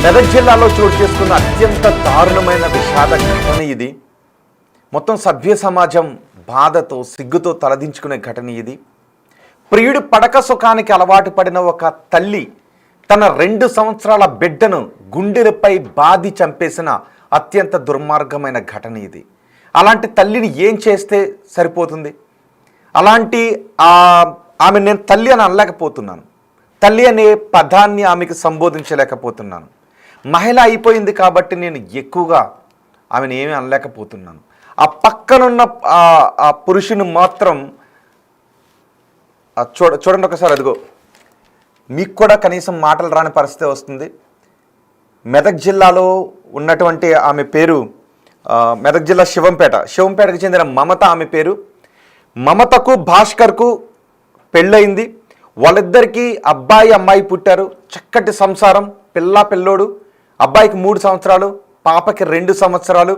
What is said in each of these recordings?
మెదక్ జిల్లాలో చోటు చేసుకున్న అత్యంత దారుణమైన విషాద ఘటన ఇది. మొత్తం సభ్య సమాజం బాధతో సిగ్గుతో తలదించుకునే ఘటన ఇది. ప్రియుడి పడక సుఖానికి అలవాటు పడిన ఒక తల్లి తన 2 సంవత్సరాల బిడ్డను గుండెలపై బాది చంపేసిన అత్యంత దుర్మార్గమైన ఘటన ఇది. అలాంటి తల్లిని ఏం చేస్తే సరిపోతుంది? అలాంటి ఆమె నేను తల్లి అని అనలేకపోతున్నాను. తల్లి అనే పదాన్ని ఆమెకు సంబోధించలేకపోతున్నాను. మహిళ అయిపోయింది కాబట్టి నేను ఎక్కువగా ఆమెను ఏమీ అనలేకపోతున్నాను. ఆ పక్కనున్న ఆ పురుషుని మాత్రం చూడండి ఒకసారి, అదిగో మీకు కూడా కనీసం మాటలు రాని పరిస్థితి వస్తుంది. మెదక్ జిల్లాలో ఉన్నటువంటి ఆమె పేరు మెదక్ జిల్లా శివంపేటకు చెందిన మమత ఆమె పేరు. మమతకు భాస్కర్కు పెళ్ళయింది. వాళ్ళిద్దరికీ అబ్బాయి అమ్మాయి పుట్టారు. చక్కటి సంసారం, పిల్లోడు. అబ్బాయికి 3 సంవత్సరాలు, పాపకి 2 సంవత్సరాలు.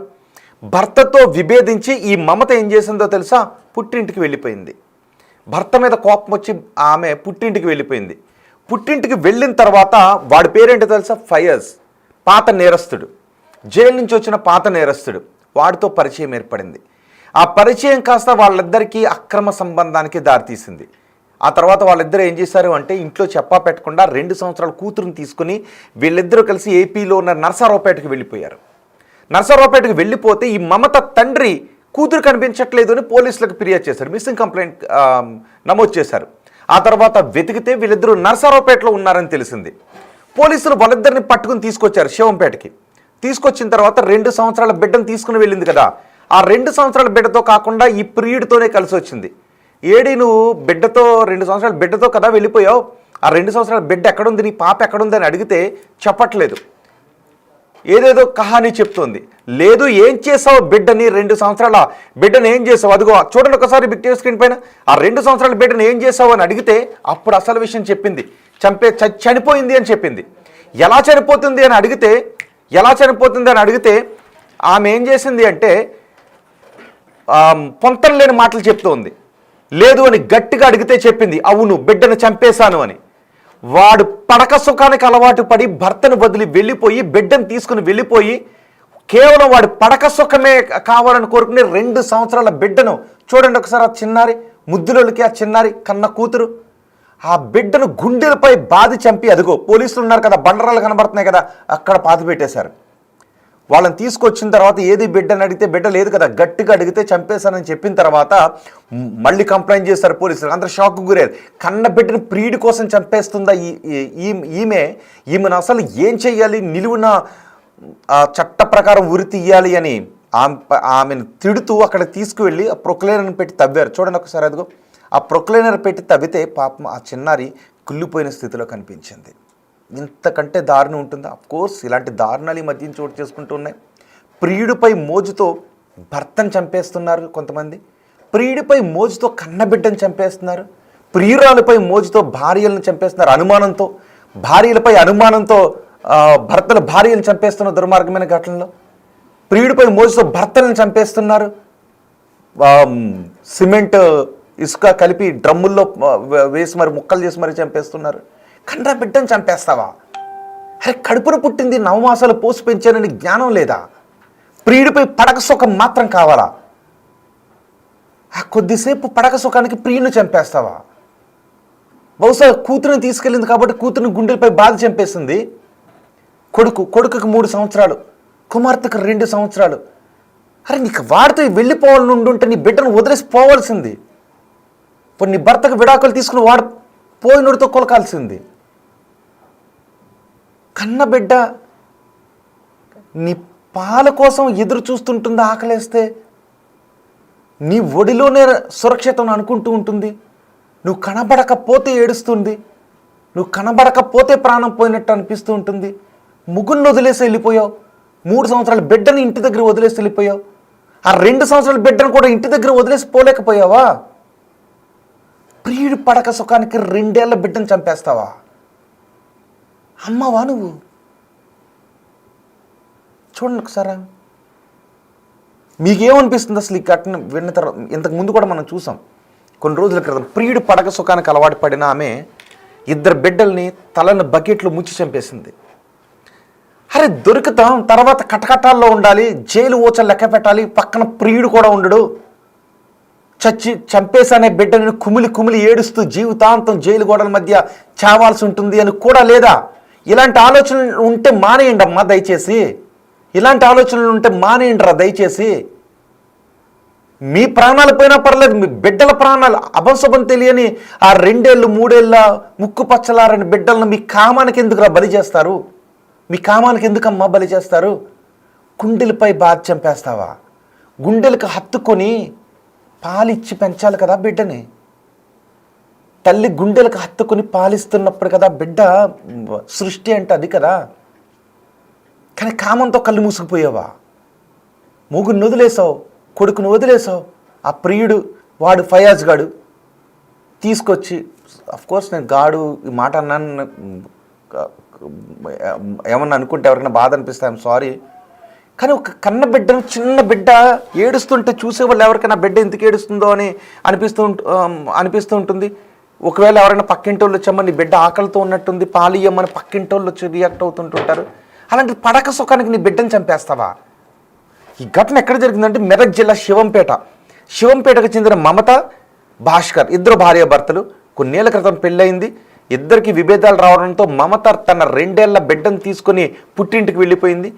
భర్తతో విభేదించి ఈ మమత ఏం చేసిందో తెలుసా? పుట్టింటికి వెళ్ళిపోయింది. భర్త మీద కోపం వచ్చి ఆమె పుట్టింటికి వెళ్ళిపోయింది. పుట్టింటికి వెళ్ళిన తర్వాత వాడి పేరేంటో తెలుసా? ఫయజ్. పాత నేరస్తుడు, జైలు నుంచి వచ్చిన పాత నేరస్తుడు. వాడితో పరిచయం ఏర్పడింది. ఆ పరిచయం కాస్త వాళ్ళిద్దరికీ అక్రమ సంబంధానికి దారితీసింది. ఆ తర్వాత వాళ్ళిద్దరూ ఏం చేశారు అంటే, ఇంట్లో చెప్పా పెట్టకుండా 2 సంవత్సరాల కూతురుని తీసుకుని వీళ్ళిద్దరూ కలిసి ఏపీలో ఉన్న నరసరావుపేటకు వెళ్ళిపోయారు. నరసరావుపేటకు వెళ్ళిపోతే ఈ మమత తండ్రి కూతురు కనిపించట్లేదు అని పోలీసులకు ఫిర్యాదు చేశారు. మిస్సింగ్ కంప్లైంట్ నమోదు చేశారు. ఆ తర్వాత వెతికితే వీళ్ళిద్దరూ నరసరావుపేటలో ఉన్నారని తెలిసింది. పోలీసులు వాళ్ళిద్దరిని పట్టుకుని తీసుకొచ్చారు శివంపేటకి. తీసుకొచ్చిన తర్వాత 2 సంవత్సరాల బిడ్డను తీసుకుని వెళ్ళింది కదా, ఆ 2 సంవత్సరాల బిడ్డతో కాకుండా ఈ ప్రియుడితోనే కలిసి వచ్చింది. ఏడి నువ్వు బిడ్డతో 2 సంవత్సరాల బిడ్డతో కదా వెళ్ళిపోయావు, ఆ 2 సంవత్సరాల బిడ్డ ఎక్కడుంది, నీ పాప ఎక్కడుంది అని అడిగితే చెప్పట్లేదు. ఏదేదో కహానీ చెప్తోంది. లేదు, ఏం చేసావు బిడ్డని, 2 సంవత్సరాల బిడ్డను ఏం చేసావు? అదిగో చూడండి ఒకసారి బిగ్ టీవీ స్క్రీన్ పైన. ఆ 2 సంవత్సరాల బిడ్డను ఏం చేసావు అని అడిగితే అప్పుడు అసలు విషయం చెప్పింది. చనిపోయింది అని చెప్పింది. ఎలా చనిపోతుంది అని అడిగితే ఆమె ఏం చేసింది అంటే పొంతం లేని మాటలు చెప్తోంది. లేదు అని గట్టిగా అడిగితే చెప్పింది, అవును బిడ్డను చంపేశాను అని. వాడు పడక సుఖానికి అలవాటు పడి భర్తను వదిలి వెళ్ళిపోయి, బిడ్డను తీసుకుని వెళ్ళిపోయి, కేవలం వాడి పడక సుఖమే కావాలని కోరుకునే 2 సంవత్సరాల బిడ్డను చూడండి ఒకసారి. ఆ చిన్నారి ముద్దులకి, ఆ చిన్నారి కన్న కూతురు ఆ బిడ్డను గుండెలపై బాది చంపి, అదిగో పోలీసులు ఉన్నారు కదా, బండరాలు కనబడుతున్నాయి కదా, అక్కడ పాతి పెట్టేశారు. వాళ్ళని తీసుకొచ్చిన తర్వాత ఏది బిడ్డని అడిగితే బిడ్డ లేదు కదా, గట్టిగా అడిగితే చంపేశానని చెప్పిన తర్వాత మళ్ళీ కంప్లైంట్ చేస్తారు పోలీసులు. అందరూ షాక్కు గురయ్యారు. కన్న బిడ్డను ప్రియుడి కోసం చంపేస్తుందా ఈమెను అసలు ఏం చెయ్యాలి, నిలువున చట్ట ప్రకారం ఉరి తీయాలి అని ఆమెను తిడుతూ అక్కడ తీసుకువెళ్ళి ఆ ప్రొక్లైనర్ని పెట్టి తవ్వారు. చూడండి ఒకసారి, అదిగో ఆ ప్రొక్లైనర్ పెట్టి తవ్వితే పాపం ఆ చిన్నారి కుళ్ళిపోయిన స్థితిలో కనిపించింది. ఇంతకంటే దారుణం ఉంటుందా? అఫ్కోర్స్ ఇలాంటి దారుణాలు ఈ మధ్య చోటు చేసుకుంటూ ఉన్నాయి. ప్రియుడిపై మోజుతో భర్తను చంపేస్తున్నారు కొంతమంది, ప్రియుడిపై మోజుతో కన్నబిడ్డను చంపేస్తున్నారు, ప్రియురాలపై మోజుతో భార్యలను చంపేస్తున్నారు. భార్యలపై అనుమానంతో భర్తలు భార్యలను చంపేస్తున్న దుర్మార్గమైన ఘటనలో ప్రియుడిపై మోజుతో భర్తలను చంపేస్తున్నారు. సిమెంట్ ఇసుక కలిపి డ్రమ్ముల్లో వేసి మరి ముక్కలు చేసి మరి చంపేస్తున్నారు. కన్న బిడ్డను చంపేస్తావా? అరే, కడుపున పుట్టింది 9 మాసాలు పోసి పెంచానని జ్ఞానం లేదా? ప్రియుడిపై పడక సుఖం మాత్రం కావాలా? ఆ కొద్దిసేపు పడక సుఖానికి ప్రియుని చంపేస్తావా? బహుశా కూతురుని తీసుకెళ్ళింది కాబట్టి కూతురుని గుండెలపై బాధ చంపేసింది. కొడుకుకి 3 సంవత్సరాలు, కుమార్తెకు 2 సంవత్సరాలు. అరే, నీకు వాడితో వెళ్ళిపోవాలని ఉండుంటే నీ బిడ్డను వదిలేసి పోవాల్సింది. ఇప్పుడు నీ భర్తకు విడాకులు తీసుకుని వాడు పోయినోడితో కొలకాల్సింది. కన్న బిడ్డ నీ పాల కోసం ఎదురు చూస్తుంటుంది. ఆకలేస్తే నీ ఒడిలోనే సురక్షితం అనుకుంటూ ఉంటుంది. నువ్వు కనబడకపోతే ఏడుస్తుంది, నువ్వు కనబడకపోతే ప్రాణం పోయినట్టు అనిపిస్తూ ఉంటుంది. ముగ్గురిని వదిలేసి వెళ్ళిపోయావు. 3 సంవత్సరాల బిడ్డని ఇంటి దగ్గర వదిలేసి వెళ్ళిపోయావు. ఆ 2 సంవత్సరాల బిడ్డను కూడా ఇంటి దగ్గర వదిలేసి పోలేకపోయావా? ప్రియుడి పడక సుఖానికి 2 ఏళ్ల బిడ్డను చంపేస్తావా? అమ్మవా నువ్వు? చూడండి ఒకసారి, మీకేమనిపిస్తుంది అసలు ఈ ఘటన విన్న తర్వాత? ఇంతకు ముందు కూడా మనం చూసాం కొన్ని రోజుల క్రితం. ప్రియుడి పడక సుఖానికి అలవాటు పడిన ఆమె 2 బిడ్డల్ని తలను బకెట్లు ముంచి చంపేసింది. అరే దొరుకుతాం, తర్వాత కటకటాల్లో ఉండాలి, జైలు ఊచలు లెక్క పెట్టాలి, పక్కన ప్రియుడు కూడా ఉండడు, చంపేసనే బిడ్డని కుమిలి కుమిలి ఏడుస్తూ జీవితాంతం జైలు గోడల మధ్య చావాల్సి ఉంటుంది అని కూడా లేదా? ఇలాంటి ఆలోచనలు ఉంటే మానేయండి అమ్మా దయచేసి. ఇలాంటి ఆలోచనలు ఉంటే మానేయండిరా దయచేసి. మీ ప్రాణాలు పోయినా పర్లేదు, మీ బిడ్డల ప్రాణాలు అభంశుభం తెలియని ఆ 2 ఏళ్ళు 3 ఏళ్ళ ముక్కు పచ్చలారని బిడ్డలను మీ కామానికి ఎందుకురా బలి చేస్తారు? మీ కామానికి ఎందుకమ్మా బలి చేస్తారు? గుండెలపై బాధ చంపేస్తావా? గుండెలకు హత్తుకొని పాలిచ్చి పెంచాలి కదా బిడ్డని. తల్లి గుండెలకు హత్తుకొని పాలిస్తున్నప్పుడు కదా బిడ్డ సృష్టి అంటే అది కదా. కానీ కామంతో కళ్ళు మూసుకుపోయావా? మూగుని వదిలేసావు, కొడుకును వదిలేసావు. ఆ ప్రియుడు వాడు ఫయాజ్ గాడు తీసుకొచ్చి, అఫ్కోర్స్ నేను గాడు ఈ మాట అన్నాను, ఏమన్నా అనుకుంటే ఎవరికైనా బాధ అనిపిస్తే ఐఎమ్ సారీ. కానీ ఒక కన్న బిడ్డను, చిన్న బిడ్డ ఏడుస్తుంటే చూసేవాళ్ళు ఎవరికైనా బిడ్డ ఎందుకు ఏడుస్తుందో అని అనిపిస్తూ ఉంటుంది. ఒకవేళ ఎవరైనా పక్కింటి వాళ్ళు వచ్చామో నీ బిడ్డ ఆకలితో ఉన్నట్టుంది పాలు ఇయ్యమని పక్కింటి వాళ్ళు వచ్చి రియాక్ట్ అవుతుంటుంటారు. అలాంటి పడక సుఖానికి నీ బిడ్డను చంపేస్తావా? ఈ ఘటన ఎక్కడ జరిగిందంటే మెదక్ జిల్లా శివంపేటకు చెందిన మమత, భాస్కర్ ఇద్దరు భార్యాభర్తలు. కొన్నేళ్ల క్రితం పెళ్ళయింది. ఇద్దరికి విభేదాలు రావడంతో మమత తన 2 ఏళ్ల బిడ్డను తీసుకొని పుట్టింటికి వెళ్ళిపోయింది.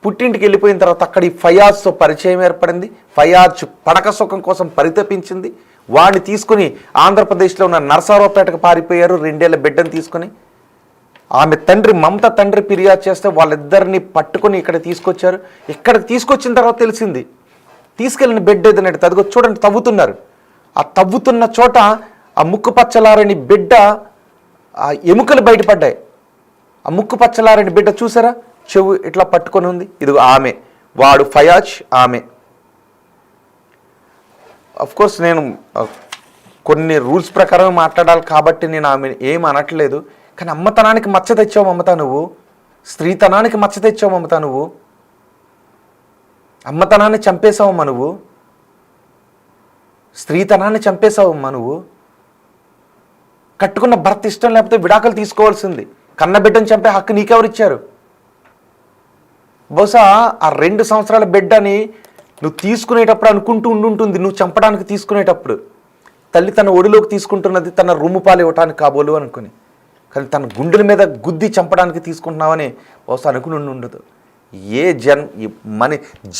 పుట్టింటికి వెళ్ళిపోయిన తర్వాత అక్కడి ఫయాజ్తో పరిచయం ఏర్పడింది. ఫయాజ్ పడక సుఖం కోసం పరితపించింది. వాడిని తీసుకుని ఆంధ్రప్రదేశ్లో ఉన్న నరసరావుపేటకు పారిపోయారు 2 ఏళ్ల బిడ్డను తీసుకొని. ఆమె తండ్రి, మమత తండ్రి ఫిర్యాదు చేస్తే వాళ్ళిద్దరిని పట్టుకొని ఇక్కడ తీసుకొచ్చారు. ఇక్కడికి తీసుకొచ్చిన తర్వాత తెలిసింది తీసుకెళ్ళిన బిడ్డ ఏదన్నట్టు. అదిగో చూడండి, తవ్వుతున్నారు. ఆ తవ్వుతున్న చోట ఆ ముక్కు పచ్చలారని బిడ్డ ఆ ఎముకలు బయటపడ్డాయి. ఆ ముక్కు పచ్చలారని బిడ్డ చూసారా, చెవు ఇట్లా పట్టుకొని ఉంది. ఇది ఆమె, వాడు ఫయాజ్, ఆమె. అఫ్కోర్స్ నేను కొన్ని రూల్స్ ప్రకారం మాట్లాడాలి కాబట్టి నేను ఆమె ఏం అనట్లేదు. కానీ అమ్మతనానికి మచ్చ తెచ్చావు మమత నువ్వు, స్త్రీతనానికి మచ్చ తెచ్చావు మమత నువ్వు, అమ్మతనాన్ని చంపేశావమ్మా నువ్వు, స్త్రీతనాన్ని చంపేశావమ్మా నువ్వు. కట్టుకున్న భర్త ఇష్టం లేకపోతే విడాకులు తీసుకోవాల్సింది. కన్నబిడ్డను చంపే హక్కు నీకెవరిచ్చారు? బహుశా ఆ 2 సంవత్సరాల బిడ్డని నువ్వు తీసుకునేటప్పుడు అనుకుంటూ ఉండుంటుంది, నువ్వు చంపడానికి తీసుకునేటప్పుడు తల్లి తన ఒడిలోకి తీసుకుంటున్నది తన రొమ్ము పాలు ఇవ్వటానికి కాబోలు అనుకుని. కానీ తన గుండెల మీద గుద్ది చంపడానికి తీసుకుంటున్నావని బహుశా అనుకుని ఉండదు. మన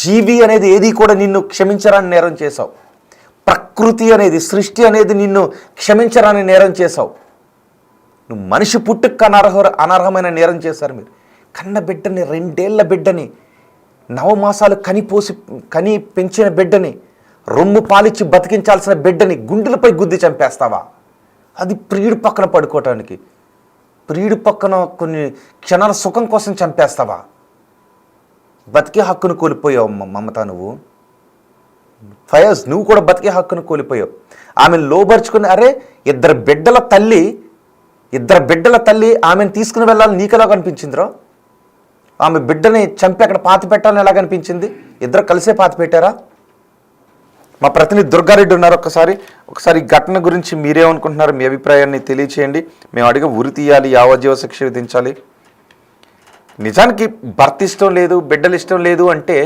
జీవి అనేది ఏది కూడా నిన్ను క్షమించరాని నేరం చేశావు. ప్రకృతి అనేది, సృష్టి అనేది నిన్ను క్షమించరాని నేరం చేశావు. నువ్వు మనిషి పుట్టుకు అనర్హమైన నేరం చేశారు మీరు. కన్న బిడ్డని, 2 ఏళ్ల బిడ్డని, 9 మాసాలు కని పెంచిన బిడ్డని, రొమ్ము పాలిచ్చి బతికించాల్సిన బిడ్డని గుండెలపై గుద్ది చంపేస్తావా? అది ప్రియుడి పక్కన పడుకోవటానికి, ప్రియుడి పక్కన కొన్ని క్షణాల సుఖం కోసం చంపేస్తావా? బతికే హక్కును కోల్పోయావు మమత నువ్వు. ఫయాజ్, నువ్వు కూడా బతికే హక్కును కోల్పోయావు. ఆమెను లోబరుచుకుని, అరే ఇద్దరు బిడ్డల తల్లి ఆమెను తీసుకుని వెళ్ళాలని నీకెలా కనిపించిందిరా? ఆమె బిడ్డని చంపి అక్కడ పాతి పెట్టాలని ఎలా కనిపించింది? ఇద్దరు కలిసే పాతి పెట్టారా? మా ప్రతినిధి దుర్గారెడ్డి ఉన్నారు. ఒకసారి ఘటన గురించి మీరేమనుకుంటున్నారు? మీ అభిప్రాయాన్ని తెలియచేయండి. మేము అడిగే ఉరి తీయాలి, యావజ్జీవ శిక్ష విధించాలి. నిజానికి భర్త ఇష్టం లేదు, బిడ్డలు ఇష్టం లేదు అంటే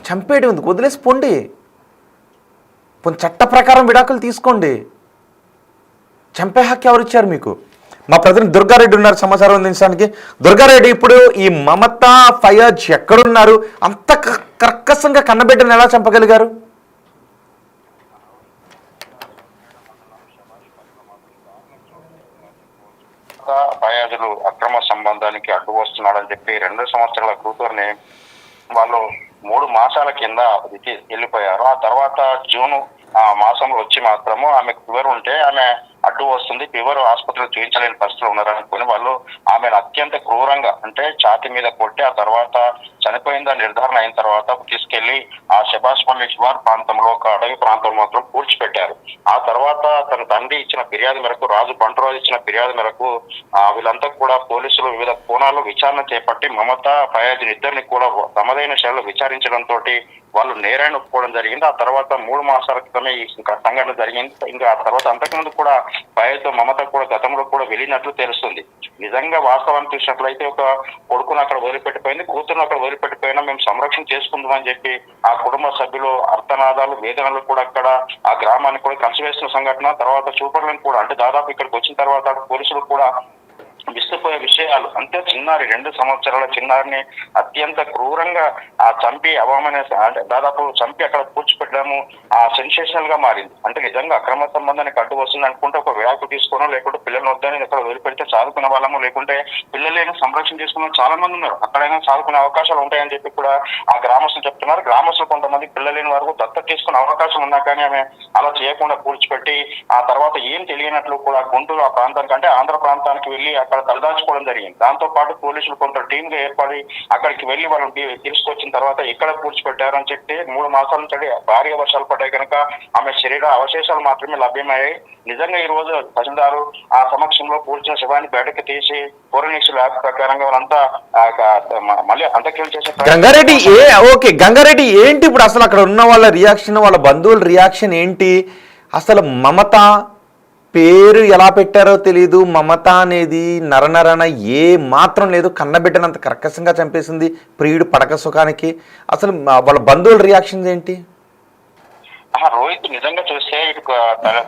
చంపేయడం ఎందుకు? వదిలేసి పోండి. చట్ట ప్రకారం విడాకులు తీసుకోండి. చంపే హక్కు ఎవరిచ్చారు మీకు? మా ప్రతినిధి దుర్గారెడ్డి ఉన్నారు సమాచారం అందించడానికి. దుర్గారెడ్డి, ఇప్పుడు ఈ మమత, ఫయాజ్ ఎక్కడున్నారు? అంత కర్కశంగా కన్నబిడ్డను ఎలా చంపగలిగారు? ఫయాజులు అక్రమ సంబంధానికి అడ్డు వస్తున్నాడని చెప్పి 2 సంవత్సరాల కూతుర్ని వాళ్ళు 3 మాసాల కింద వెళ్ళిపోయారు. ఆ తర్వాత జూన్ మాసంలో వచ్చి మాత్రము ఆమెకు ఫీవర్ ఉంటే ఆమె అడ్డు వస్తుంది, ఫీవర్ ఆసుపత్రిలో చూపించలేని పరిస్థితులు ఉన్నారనుకుని వాళ్ళు ఆమెను అత్యంత క్రూరంగా, అంటే ఛాతి మీద కొట్టి, ఆ తర్వాత చనిపోయిందని నిర్ధారణ అయిన తర్వాత తీసుకెళ్లి ఆ శభాష్పల్లి శివార్ ప్రాంతంలో ఒక అడవి ప్రాంతం మాత్రం పూడ్చిపెట్టారు. ఆ తర్వాత తన తండ్రి ఇచ్చిన ఫిర్యాదు మేరకు, రాజు బంటురాజు ఇచ్చిన ఫిర్యాదు మేరకు వీళ్ళంతా కూడా పోలీసులు వివిధ కోణాల్లో విచారణ చేపట్టి మమత, ఫయాజ్ ఇద్దరిని కూడా తమదైన శైలిలో విచారించడంతో వాళ్ళు నేరాన్ని ఒప్పుకోవడం జరిగింది. ఆ తర్వాత 3 మాసాల క్రితమే ఇంకా సంఘటన జరిగింది. ఇంకా ఆ తర్వాత అంతకుముందు కూడా పైతో మమత కూడా గతంలో కూడా వెళ్ళినట్లు తెలుస్తుంది. నిజంగా వాస్తవాన్ని చూసినట్లయితే ఒక కొడుకును అక్కడ వదిలిపెట్టిపోయింది, కూతురును అక్కడ వదిలిపెట్టిపోయినా మేము సంరక్షణ చేసుకుందామని చెప్పి ఆ కుటుంబ సభ్యులు అర్థనాదాలు వేదనలు కూడా అక్కడ ఆ గ్రామాన్ని కూడా కలిసివేసిన సంఘటన. తర్వాత చూపర్లను కూడా అంటే దాదాపు ఇక్కడికి వచ్చిన తర్వాత పోలీసులు కూడా విస్తుపోయే విషయాలు అంటే చిన్నారి 2 సంవత్సరాల చిన్నారిని అత్యంత క్రూరంగా ఆ చంపి అంటే దాదాపు చంపి అక్కడ పూడ్చిపెట్టడము ఆ సెన్సేషనల్ గా మారింది. అంటే నిజంగా అక్రమ సంబంధానికి అడ్డు వస్తుంది అనుకుంటే ఒక విడాకు తీసుకోవడం, లేకుంటే పిల్లలు వద్దని అక్కడ వదిలిపెడితే చదువుకునే వాళ్ళము, లేకుంటే పిల్లలైనా సంరక్షణ చేసుకున్న చాలా మంది ఉన్నారు, అక్కడైనా చదువుకునే అవకాశాలు ఉంటాయని చెప్పి కూడా ఆ గ్రామస్తులు చెప్తున్నారు. గ్రామస్తులు కొంతమంది పిల్లలేని వరకు దత్తత తీసుకునే అవకాశం ఉన్నా కానీ ఆమె అలా చేయకుండా పూడ్చిపెట్టి ఆ తర్వాత ఏం తెలియనట్లు కూడా గుంటూరు ఆ ప్రాంతానికి అంటే ఆంధ్ర ప్రాంతానికి వెళ్ళి అక్కడ తలదాచుకోవడం జరిగింది. దాంతో పాటు పోలీసులు కొంత టీమ్ గా ఏర్పడి అక్కడికి వెళ్లి వాళ్ళని తీసుకొచ్చిన తర్వాత ఎక్కడ పూడ్చిపెట్టారని చెప్పి 3 మాసాల నుంచి భారీగా వర్షాలు పడ్డాయి కనుక ఆమె శరీర అవశేషాలు మాత్రమే లభ్యమయ్యాయి. నిజంగా ఈ రోజు తహసీల్దారు ఆ సమక్షంలో పూడ్చిన శవాన్ని బయటకు తీసి ఫోరెన్సిక్ ల్యాబ్ ప్రకారంగా వాళ్ళంతా మళ్ళీ అంత్యక్రియలు చేసే గంగారెడ్డి గంగారెడ్డి ఏంటి ఇప్పుడు అసలు అక్కడ ఉన్న వాళ్ళ రియాక్షన్, వాళ్ళ బంధువుల రియాక్షన్ ఏంటి? అసలు మమత పేరు ఎలా పెట్టారో తెలీదు. మమత అనేది నరనరన ఏ మాత్రం లేదు, కన్నబిడ్డనంత కర్కశంగా చంపేసింది ప్రియుడు పడక సుఖానికి. అసలు వాళ్ళ బంధువుల రియాక్షన్స్ ఏంటి? రోహిత్ నిజంగా చూస్తే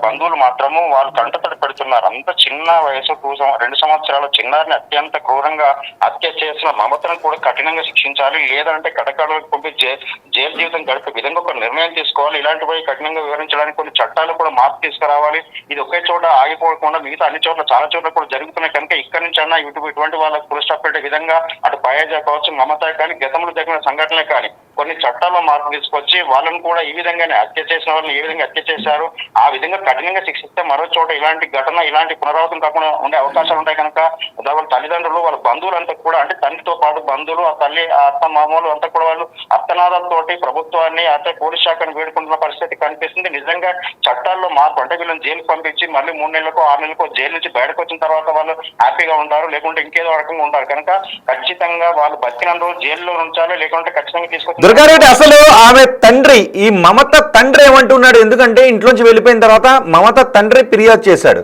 బంధువులు మాత్రము వాళ్ళు కంటతడి పెడుతున్నారు. అంత చిన్న వయసు 2 సంవత్సరాల చిన్నారిని అత్యంత క్రూరంగా హత్య చేసిన మమతను కూడా కఠినంగా శిక్షించాలి, లేదంటే కటకడలకు పంపి జైలు జీవితం గడిపే విధంగా ఒక నిర్ణయం తీసుకోవాలి. ఇలాంటివి కఠినంగా వివరించడానికి కొన్ని చట్టాలు కూడా మార్పు తీసుకురావాలి. ఇది ఒకే చోట ఆగిపోకుండా మిగతా అన్ని చోట్ల చాలా చోట్ల కూడా జరుగుతున్నాయి కనుక ఇక్కడి నుంచి అన్నా ఇటువంటి వాళ్ళకు పుల్ స్టాప్ పెట్టే విధంగా అటు పయాజా కావచ్చు, మమత కానీ గతంలో జరిగిన సంఘటనలే కానీ కొన్ని చట్టాల్లో మార్పు తీసుకొచ్చి వాళ్ళని కూడా ఈ విధంగానే హత్య చేసిన వాళ్ళని ఏ విధంగా హత్య చేశారు ఆ విధంగా కఠినంగా శిక్షిస్తే మరో చోట ఇలాంటి ఘటన ఇలాంటి పునరావృతం కాకుండా ఉండే అవకాశాలు ఉంటాయి కనుక వాళ్ళ తల్లిదండ్రులు వాళ్ళ బంధువులంతా కూడా అంటే తండ్రితో పాటు బంధువులు ఆ తల్లి ఆ అత్త మామూలు అంతా కూడా వాళ్ళు అర్థనాదాలతోటి ప్రభుత్వాన్ని అంటే పోలీస్ శాఖను వేడుకుంటున్న పరిస్థితి కనిపిస్తుంది. నిజంగా చట్టాల్లో మార్పు అంటే వీళ్ళని జైలుకి పంపించి మళ్ళీ 3 నెలలకో 6 నెలలకో జైలు నుంచి బయటకు వచ్చిన తర్వాత వాళ్ళు హ్యాపీగా ఉంటారు, లేకుంటే ఇంకేదో రకంగా ఉంటారు కనుక ఖచ్చితంగా వాళ్ళు బతికిన రోజు జైల్లో ఉంచాలి, లేకుంటే ఖచ్చితంగా తీసుకొచ్చి దుర్గారెడ్డి అసలు ఆమె తండ్రి ఈ మమత తండ్రి ఏమంటున్నాడు? ఎందుకంటే ఇంట్లోంచి వెళ్ళిపోయిన తర్వాత మమత తండ్రి ఫిర్యాదు చేశాడు.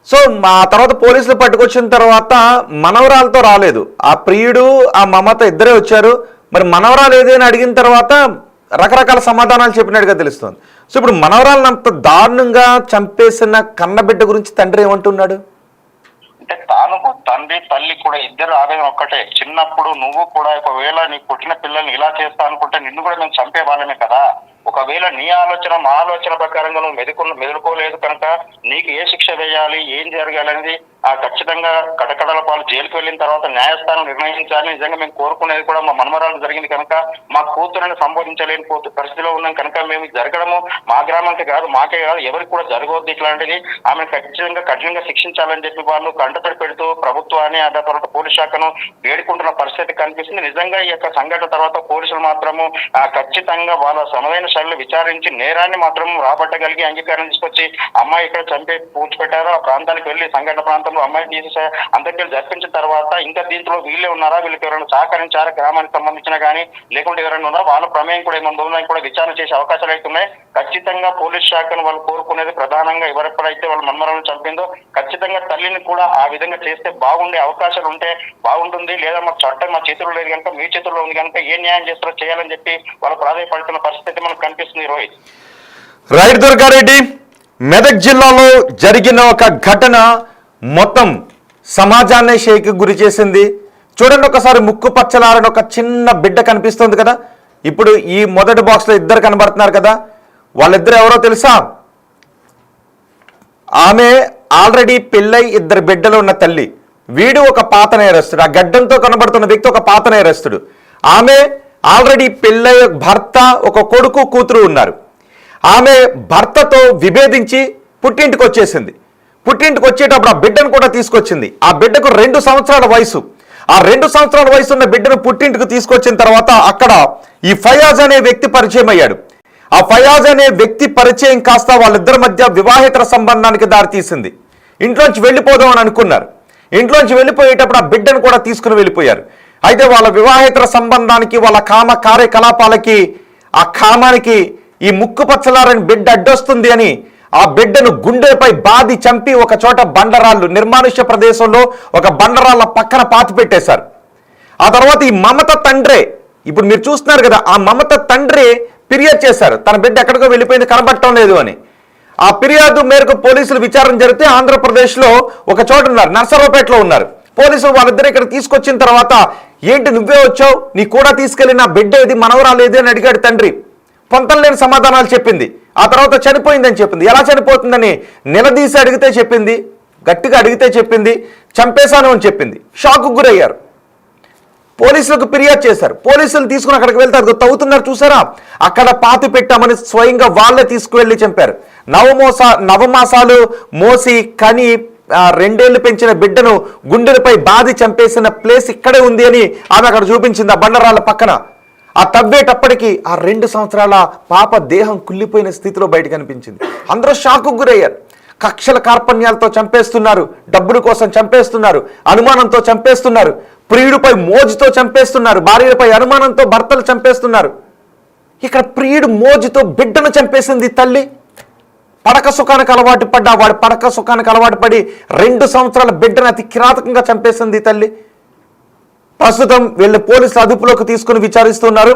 సో ఆ తర్వాత పోలీసులు పట్టుకొచ్చిన తర్వాత మనవరాలతో రాలేదు, ఆ ప్రియుడు ఆ మమత ఇద్దరే వచ్చారు. మరి మనవరాలు ఏదైనా అడిగిన తర్వాత రకరకాల సమాధానాలు చెప్పినట్టుగా తెలుస్తుంది. సో ఇప్పుడు మనవరాలను అంత దారుణంగా చంపేసిన కన్నబిడ్డ గురించి తండ్రి ఏమంటున్నాడు? అంటే తాను తండ్రి తల్లి కూడా ఇద్దరు ఆవేదన ఒక్కటే. చిన్నప్పుడు నువ్వు కూడా ఒకవేళ నీ పుట్టిన పిల్లల్ని ఇలా చేస్తా అనుకుంటే నిన్ను కూడా మేము చంపే వాళ్ళమే కదా. ఒకవేళ నీ ఆలోచన మా ఆలోచన ప్రకారంగా నువ్వు మెదులుకోలేదు కనుక నీకు ఏ శిక్ష వేయాలి, ఏం జరగాలి అనేది ఖచ్చితంగా కటకడల పాలు జైలుకు వెళ్ళిన తర్వాత న్యాయస్థానం నిర్ణయించాలి. నిజంగా మేము కోరుకునేది కూడా మా మనమరాలు జరిగింది కనుక మా కూతురుని సంబోధించలేని పరిస్థితిలో ఉన్నాం కనుక మేము జరగడము మా గ్రామానికి కాదు, మాకే కాదు, ఎవరికి కూడా జరగవద్దు ఇట్లాంటిది. ఆమె ఖచ్చితంగా కఠినంగా శిక్షించాలని చెప్పి వాళ్ళు కంటతడి పెడుతూ ప్రభుత్వాన్ని ఆ తర్వాత పోలీస్ శాఖను వేడుకుంటున్న పరిస్థితి కనిపిస్తుంది. నిజంగా ఈ యొక్క సంఘటన తర్వాత పోలీసులు మాత్రము ఖచ్చితంగా వాళ్ళ సమయైన శైలిలో విచారించి నేరాన్ని మాత్రం రాబట్టగలిగి అంగీకారం తీసుకొచ్చి అమ్మాయి ఇక్కడ చంపి పూడ్చిపెట్టారు. ఆ ప్రాంతానికి వెళ్ళి సంఘటన ప్రాంతంలో అమ్మాయిని తీసి అంత్యక్రియలు జరిపించిన తర్వాత ఇంకా దీంట్లో వీళ్ళే ఉన్నారా, వీళ్ళకి ఎవరైనా సహకరించారా గ్రామానికి సంబంధించిన కానీ లేకుంటే ఎవరైనా ఉన్నారా, వాళ్ళ ప్రమేయం కూడా ఏమైనా ఉందని కూడా విచారణ చేసే అవకాశాలు అయితే ఉన్నాయి. ఖచ్చితంగా పోలీస్ శాఖను వాళ్ళు కోరుకునేది ప్రధానంగా ఎవరెప్పుడైతే వాళ్ళ మన్మరాలను చంపిందో ఖచ్చితంగా తల్లిని కూడా ఆ విధంగా చేస్తే బాగుండే అవకాశాలు ఉంటే బాగుంటుంది. లేదా మా చట్టం మా చేతుల్లో లేదు కనుక మీ చేతుల్లో ఉంది కనుక ఏ న్యాయం చేస్తారో చేయాలని చెప్పి వాళ్ళు ప్రాధాన్యపడుతున్న పరిస్థితి మనకు కనిపిస్తుంది. రోహిత్ రైట్ దుర్గారెడ్డి, మెదక్ జిల్లాలో జరిగిన ఒక ఘటన మొత్తం సమాజాన్ని షేక్ గురి చేసింది. చూడండి ఒకసారి ముక్కు పచ్చలారని ఒక చిన్న బిడ్డ కనిపిస్తుంది కదా, ఇప్పుడు ఈ మొదటి బాక్స్లో ఇద్దరు కనబడుతున్నారు కదా, వాళ్ళిద్దరు ఎవరో తెలుసా? ఆమె ఆల్రెడీ పెళ్ళై 2 బిడ్డలు ఉన్న తల్లి, వీడు ఒక పాత నేరస్తుడు, ఆ గడ్డంతో కనబడుతున్న వ్యక్తి ఒక పాత నేరస్తుడు. ఆమె ఆల్రెడీ పెళ్ళై భర్త, ఒక కొడుకు కూతురు ఉన్నారు. ఆమె భర్తతో విభేదించి పుట్టింటికి వచ్చేసింది. పుట్టింటికి వచ్చేటప్పుడు ఆ బిడ్డను కూడా తీసుకొచ్చింది. ఆ బిడ్డకు 2 సంవత్సరాల వయసు. ఆ 2 సంవత్సరాల వయసు ఉన్న బిడ్డను పుట్టింటికి తీసుకొచ్చిన తర్వాత అక్కడ ఈ ఫయాజ్ అనే వ్యక్తి పరిచయం అయ్యాడు. ఆ ఫయాజ్ అనే వ్యక్తి పరిచయం కాస్త వాళ్ళిద్దరి మధ్య వివాహేతర సంబంధానికి దారితీసింది. ఇంట్లోంచి వెళ్ళిపోదాం అని అనుకున్నారు. ఇంట్లోంచి వెళ్ళిపోయేటప్పుడు ఆ బిడ్డను కూడా తీసుకుని వెళ్ళిపోయారు. అయితే వాళ్ళ వివాహేతర సంబంధానికి వాళ్ళ కామ కార్యకలాపాలకి ఆ కామానికి ఈ ముక్కు పచ్చలారని బిడ్డ అడ్డొస్తుంది అని ఆ బిడ్డను గుండెపై బాది చంపి ఒక చోట బండరాళ్ళు నిర్మానుష్య ప్రదేశంలో ఒక బండరాళ్ళ పక్కన పాతి పెట్టేశారు. ఆ తర్వాత ఈ మమత తండ్రే, ఇప్పుడు మీరు చూస్తున్నారు కదా, ఆ మమత తండ్రి ఫిర్యాదు చేశారు తన బిడ్డ ఎక్కడికో వెళ్ళిపోయింది, కనబడటం లేదు అని. ఆ ఫిర్యాదు మేరకు పోలీసులు విచారణ జరిగితే ఆంధ్రప్రదేశ్లో ఒక చోట ఉన్నారు, నర్సరావుపేటలో ఉన్నారు. పోలీసులు వాళ్ళిద్దరు ఇక్కడ తీసుకొచ్చిన తర్వాత, ఏంటి నువ్వే వచ్చావు, నీ కూడా తీసుకెళ్ళి నా బిడ్డ ఏది మనవరాలేదు అని అడిగాడు తండ్రి. పొంతం లేని సమాధానాలు చెప్పింది. ఆ తర్వాత చనిపోయిందని చెప్పింది. ఎలా చనిపోతుందని నిలదీసి అడిగితే చెప్పింది, గట్టిగా అడిగితే చెప్పింది చంపేశాను అని చెప్పింది. షాక్కు గురయ్యారు. పోలీసులకు ఫిర్యాదు చేశారు. పోలీసులు తీసుకుని అక్కడికి వెళ్తే అది తవ్వుతున్నారు చూసారా, అక్కడ పాతి పెట్టామని స్వయంగా వాళ్ళే తీసుకువెళ్ళి చంపారు. నవమాసాలు మోసి కని 2 ఏళ్లు పెంచిన బిడ్డను గుండెలపై బాది చంపేసిన ప్లేస్ ఇక్కడే ఉంది అని ఆమె అక్కడ చూపించింది, ఆ బండరాళ్ళ పక్కన. ఆ తవ్వేటప్పటికి ఆ 2 సంవత్సరాల పాప దేహం కుళ్ళిపోయిన స్థితిలో బయట కనిపించింది. అందరూ షాక్కు గురయ్యారు. కక్షల కార్పణ్యాలతో చంపేస్తున్నారు, డబ్బుల కోసం చంపేస్తున్నారు, అనుమానంతో చంపేస్తున్నారు, ప్రియుడిపై మోజుతో చంపేస్తున్నారు, భార్యపై అనుమానంతో భర్తలు చంపేస్తున్నారు. ఇక్కడ ప్రియుడు మోజుతో బిడ్డను చంపేసింది తల్లి. పడక సుఖానికి అలవాటు పడ్డా వాడు పడక సుఖానికి అలవాటు పడి 2 సంవత్సరాల బిడ్డను అతి కిరాతకంగా చంపేసింది తల్లి. ప్రస్తుతం వీళ్ళు పోలీసులు అదుపులోకి తీసుకుని విచారిస్తున్నారు.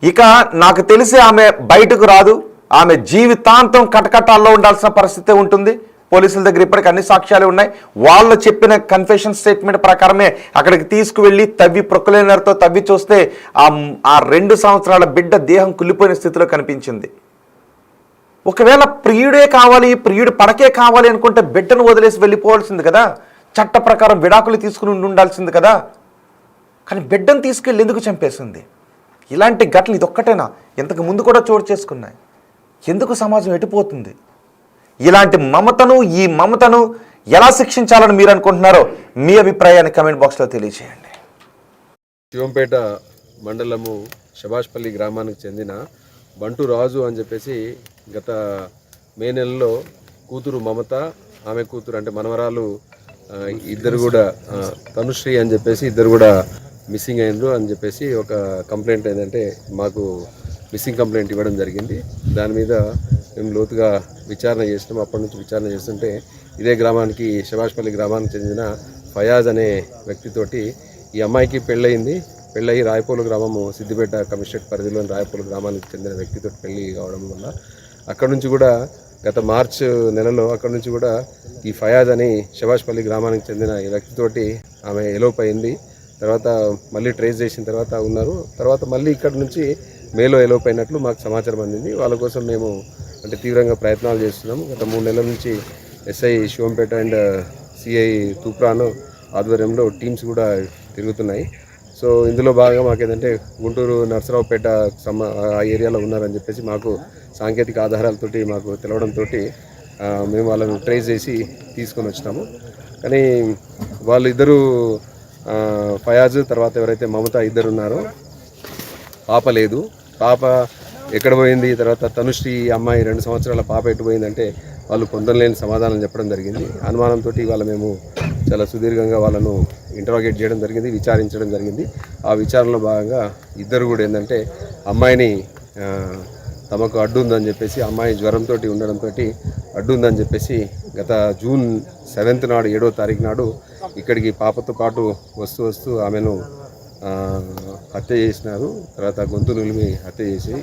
ఇక నాకు తెలిసి ఆమె బయటకు రాదు, ఆమె జీవితాంతం కటకటాల్లో ఉండాల్సిన పరిస్థితి ఉంటుంది. పోలీసుల దగ్గర ఇప్పటికీ అన్ని సాక్ష్యాలు ఉన్నాయి. వాళ్ళు చెప్పిన కన్ఫెషన్ స్టేట్మెంట్ ప్రకారమే అక్కడికి తీసుకువెళ్ళి తవ్వి ప్రొక్లైనర్తో తవ్వి చూస్తే ఆ 2 సంవత్సరాల బిడ్డ దేహం కుళ్ళిపోయిన స్థితిలో కనిపించింది. ఒకవేళ ప్రియుడే కావాలి, ప్రియుడు పడకే కావాలి అనుకుంటే బిడ్డను వదిలేసి వెళ్ళిపోవాల్సింది కదా, చట్ట ప్రకారం విడాకులు తీసుకుని ఉండాల్సింది కదా. కానీ బిడ్డను తీసుకెళ్ళి ఎందుకు చంపేసింది? ఇలాంటి ఘటనలు ఇదొక్కటేనా? ఇంతకు ముందు కూడా చోటు చేసుకున్నాయి. ఎందుకు సమాజం ఎటుపోతుంది? ఇలాంటి ఈ మమతను ఎలా శిక్షించాలని మీరు అనుకుంటున్నారో మీ అభిప్రాయాన్ని కమెంట్ బాక్స్లో తెలియజేయండి. శివంపేట మండలము శభాష్పల్లి గ్రామానికి చెందిన బంటు రాజు అని చెప్పేసి గత మే నెలలో కూతురు మమత, ఆమె కూతురు అంటే మనవరాలు ఇద్దరు కూడా తనుశ్రీ అని చెప్పేసి ఇద్దరు కూడా మిస్సింగ్ అయినరు అని చెప్పేసి ఒక కంప్లైంట్ ఏంటంటే మాకు మిస్సింగ్ కంప్లైంట్ ఇవ్వడం జరిగింది. దాని మీద మేము లోతుగా విచారణ చేసినాం. అప్పటి నుంచి విచారణ చేస్తుంటే ఇదే గ్రామానికి శభాష్పల్లి గ్రామానికి చెందిన ఫయాజ్ అనే వ్యక్తితోటి ఈ అమ్మాయికి పెళ్ళయింది. పెళ్ళయి రాయపోలు గ్రామము సిద్దిపేట కమిషనరేట్ పరిధిలోని రాయపోలు గ్రామానికి చెందిన వ్యక్తితో పెళ్ళి కావడం వల్ల అక్కడ నుంచి కూడా గత మార్చ్ నెలలో అక్కడ నుంచి కూడా ఈ ఫయాజ్ అని శభాష్పల్లి గ్రామానికి చెందిన ఈ వ్యక్తితోటి ఆమె ఎలోప్ అయింది. తర్వాత మళ్ళీ ట్రేస్ చేసిన తర్వాత ఉన్నారు. తర్వాత మళ్ళీ ఇక్కడ నుంచి మేలో ఎలోప్ అయినట్లు మాకు సమాచారం అందింది. వాళ్ళ కోసం మేము అంటే తీవ్రంగా ప్రయత్నాలు చేస్తున్నాము. గత 3 నెలల నుంచి SI Shivampet and CI Toopran ఆధ్వర్యంలో టీమ్స్ కూడా తిరుగుతున్నాయి. సో ఇందులో భాగంగా మాకేంటంటే గుంటూరు నర్సరావుపేట ఆ ఏరియాలో ఉన్నారని చెప్పేసి మాకు సాంకేతిక ఆధారాలతోటి మాకు తెలవడంతో మేము వాళ్ళని ట్రేస్ చేసి తీసుకొని వచ్చినాము. కానీ వాళ్ళు ఇద్దరు ఫయాజ్ తర్వాత ఎవరైతే మమత ఇద్దరు ఉన్నారో పాప లేదు. పాప ఎక్కడ పోయింది, తర్వాత తనుశ్రీ అమ్మాయి 2 సంవత్సరాల పాప ఎటు పోయిందంటే వాళ్ళు పొందలేని సమాధానం చెప్పడం జరిగింది. అనుమానంతో ఇవాళ మేము చాలా సుదీర్ఘంగా వాళ్ళను ఇంటరాగేట్ చేయడం జరిగింది, విచారించడం జరిగింది. ఆ విచారణలో భాగంగా ఇద్దరు కూడా ఏంటంటే అమ్మాయిని తమకు అడ్డు ఉందని చెప్పేసి, అమ్మాయి జ్వరంతో ఉండడంతో అడ్డు ఉందని చెప్పేసి గత జూన్ 7th నాడు 7వ తారీఖు నాడు ఇక్కడికి పాపతో పాటు వస్తూ ఆమెను హత్య చేసినారు. తర్వాత గొంతు నులిమి హత్య చేసి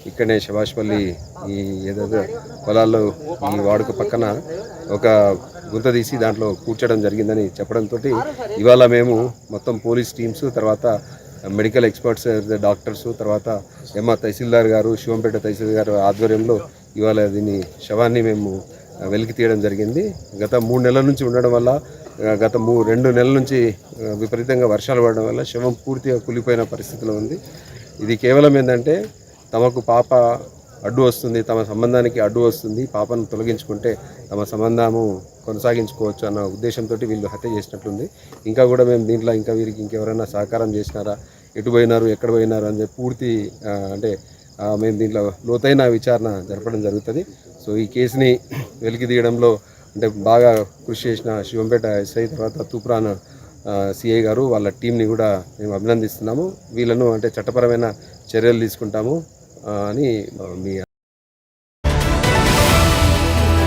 ఇక్కడనే శభాష్పల్లి ఈ ఏదైతే పొలాల్లో ఈ వాడుక పక్కన ఒక గుంత తీసి దాంట్లో కూర్చడం జరిగిందని చెప్పడంతో ఇవాళ మేము మొత్తం పోలీస్ టీమ్స్, తర్వాత మెడికల్ ఎక్స్పర్ట్స్, డాక్టర్స్, తర్వాత తహసీల్దార్ గారు, శివంపేట తహసీల్దార్ గారు ఆధ్వర్యంలో ఇవాళ దీన్ని శవాన్ని మేము వెలికి తీయడం జరిగింది. గత 3 నెలల నుంచి ఉండడం వల్ల, గత 2 నెలల నుంచి విపరీతంగా వర్షాలు పడడం వల్ల శవం పూర్తిగా కూలిపోయిన పరిస్థితిలో ఉంది. ఇది కేవలం ఏంటంటే తమకు పాప అడ్డు వస్తుంది, తమ సంబంధానికి అడ్డు వస్తుంది, పాపను తొలగించుకుంటే తమ సంబంధము కొనసాగించుకోవచ్చు అన్న ఉద్దేశంతో వీళ్ళు హత్య చేసినట్లుంది. ఇంకా కూడా మేము దీంట్లో ఇంకా వీరికి ఇంకెవరైనా సహకారం చేసినారా, ఎటు పోయినారు, ఎక్కడ పోయినారు అని పూర్తి అంటే మేము దీంట్లో లోతైన విచారణ జరపడం జరుగుతుంది. సో ఈ కేసుని వెలికి తీయడంలో అంటే బాగా కృషి చేసిన శివంపేట ఎస్ఐ, తర్వాత తూప్రాన్ సిఐ గారు, వాళ్ళ టీంని కూడా మేము అభినందిస్తున్నాము. వీళ్ళను అంటే చట్టపరమైన చర్యలు తీసుకుంటాము. అని మీ